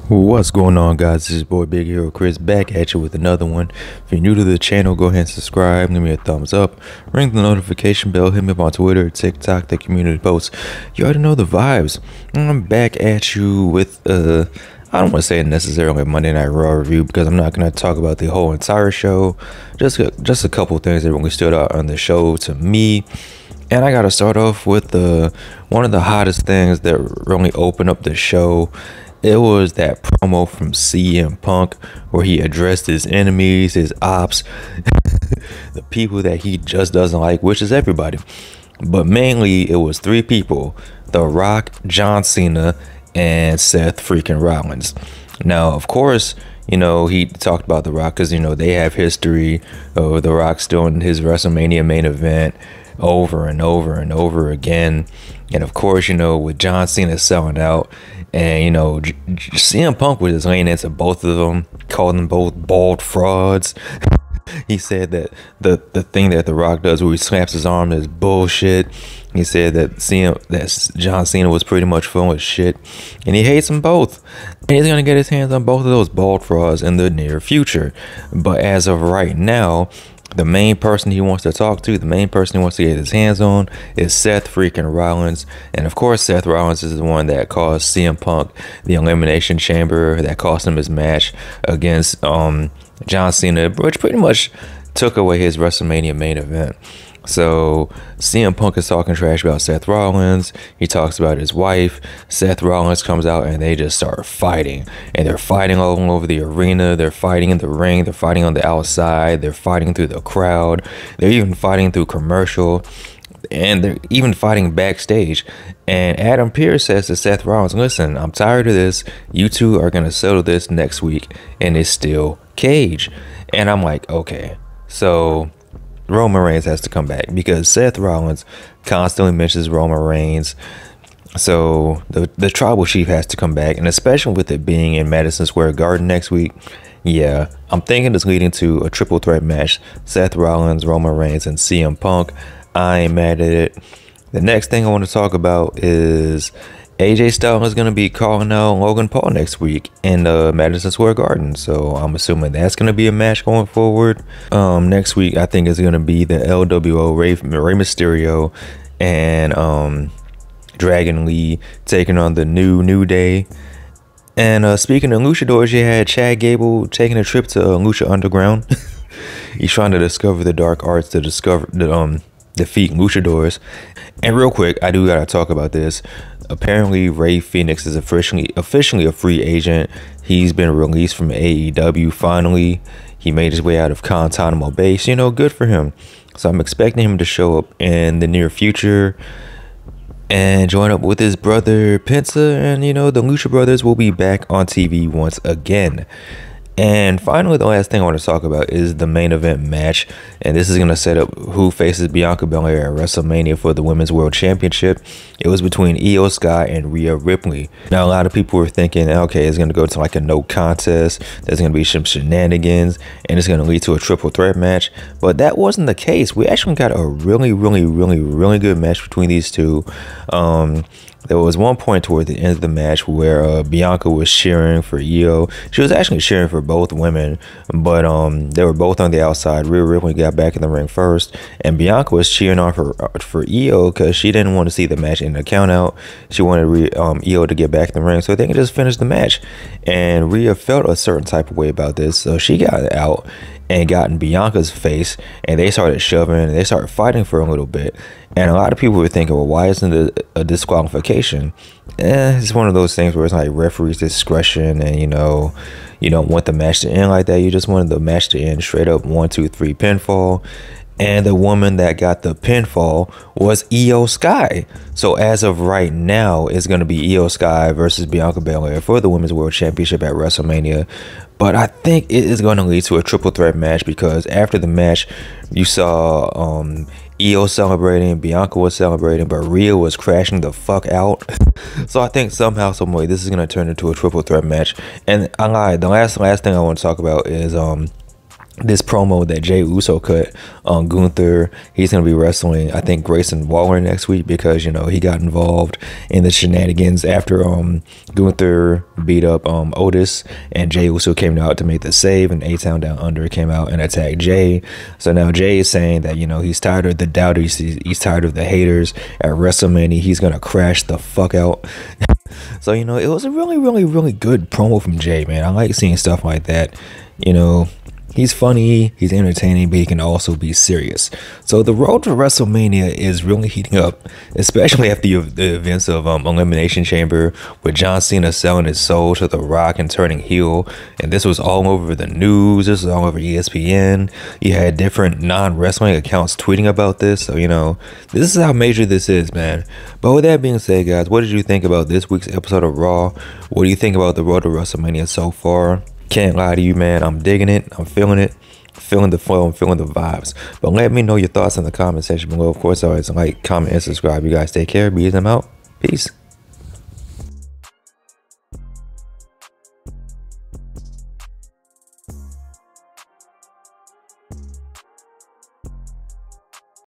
What's going on, guys? This is boy Big Hero Chris back at you with another one. If you're new to the channel, go ahead and subscribe, give me a thumbs up, ring the notification bell, hit me up on Twitter, TikTok, the community posts. You already know the vibes. I'm back at you with I don't want to say necessarily a Monday Night Raw review because I'm not going to talk about the whole entire show. Just a couple things that really stood out on the show to me. And I gotta start off with one of the hottest things that really opened up the show. It was that promo from CM Punk where he addressed his enemies, his ops, the people that he just doesn't like, which is everybody. But mainly it was three people: The Rock, John Cena, and Seth freaking Rollins. Now, of course, he talked about The Rock because, they have history of The Rock still in his WrestleMania main event over and over and over again. And of course, with John Cena selling out, and CM Punk was just laying into both of them, calling them both bald frauds. He said that the thing that The Rock does where he slaps his arm is bullshit. He said that John Cena was pretty much full of shit, and he hates them both. And he's gonna get his hands on both of those bald frauds in the near future. But as of right now, the main person he wants to talk to, the main person he wants to get his hands on is Seth freaking Rollins. And of course, Seth Rollins is the one that caused CM Punk the Elimination Chamber, that cost him his match against John Cena, which pretty much took away his WrestleMania main event. So CM Punk is talking trash about Seth Rollins. He talks about his wife. Seth Rollins comes out and they just start fighting. And they're fighting all over the arena. They're fighting in the ring. They're fighting on the outside. They're fighting through the crowd. They're even fighting through commercial. And they're even fighting backstage. And Adam Pearce says to Seth Rollins, listen, I'm tired of this. You two are going to settle this next week. And it's still Cage. And I'm like, okay. So Roman Reigns has to come back because Seth Rollins constantly mentions Roman Reigns. So the tribal chief has to come back, and especially with it being in Madison Square Garden next week, yeah, I'm thinking it's leading to a triple threat match: Seth Rollins, Roman Reigns, and CM Punk. I ain't mad at it. The next thing I want to talk about is AJ Styles is going to be calling out Logan Paul next week in Madison Square Garden. So I'm assuming that's going to be a match going forward. Next week, I think it's going to be the LWO, Rey Mysterio and Dragon Lee taking on the New Day. And speaking of luchadors, you had Chad Gable taking a trip to Lucha Underground. He's trying to discover the dark arts to defeat luchadors. And real quick, I do gotta talk about this. Apparently, Rey Fenix is officially a free agent. He's been released from AEW finally. He made his way out of Guantanamo Bay. Good for him. So I'm expecting him to show up in the near future and join up with his brother Penta. And the Lucha Brothers will be back on TV once again. And finally, the last thing I want to talk about is the main event match. And this is going to set up who faces Bianca Belair at WrestleMania for the Women's World Championship. It was between Io Sky and Rhea Ripley. Now, a lot of people were thinking, okay, it's going to go to like a no contest. There's going to be some shenanigans. And it's going to lead to a triple threat match. But that wasn't the case. We actually got a really good match between these two. There was one point toward the end of the match where Bianca was cheering for Io. She was actually cheering for both women, but they were both on the outside. Rhea Ripley got back in the ring first, and Bianca was cheering on for Io because she didn't want to see the match in the count out. She wanted Io to get back in the ring so they could just finish the match. And Rhea felt a certain type of way about this, so she got out and got in Bianca's face, and they started shoving and they started fighting for a little bit. And a lot of people were thinking, well, why isn't it a disqualification? It's one of those things where it's like referee's discretion, and you don't want the match to end like that. You just wanted the match to end straight up 1, 2, 3 pinfall. And the woman that got the pinfall was Io Sky. So as of right now, it's going to be Io Sky versus Bianca Belair for the Women's World Championship at WrestleMania. But I think it is going to lead to a triple threat match because after the match, you saw Io celebrating, Bianca was celebrating, but Rhea was crashing the fuck out. So I think somehow, some way, this is going to turn into a triple threat match. And I lied. The last thing I want to talk about is this promo that Jey Uso cut on Gunther. He's going to be wrestling, I think, Grayson Waller next week because, you know, he got involved in the shenanigans after Gunther beat up Otis, and Jey Uso came out to make the save, and A-Town Down Under came out and attacked Jey. So now Jey is saying that, you know, he's tired of the doubters, he's tired of the haters. At WrestleMania, he's going to crash the fuck out. So, you know, it was a really, really, really good promo from Jey, man. I like seeing stuff like that. You know, he's funny, he's entertaining, but he can also be serious. So the road to WrestleMania is really heating up, especially after the events of Elimination Chamber, with John Cena selling his soul to The Rock and turning heel. And this was all over the news. This was all over ESPN. You had different non-wrestling accounts tweeting about this. So, you know, this is how major this is, man. But with that being said, guys, what did you think about this week's episode of Raw? What do you think about the road to WrestleMania so far? Can't lie to you, man. I'm digging it. I'm feeling it. Feeling the flow. I'm feeling the vibes. But let me know your thoughts in the comment section below. Of course, always like, comment, and subscribe. You guys take care. Be them out. Peace.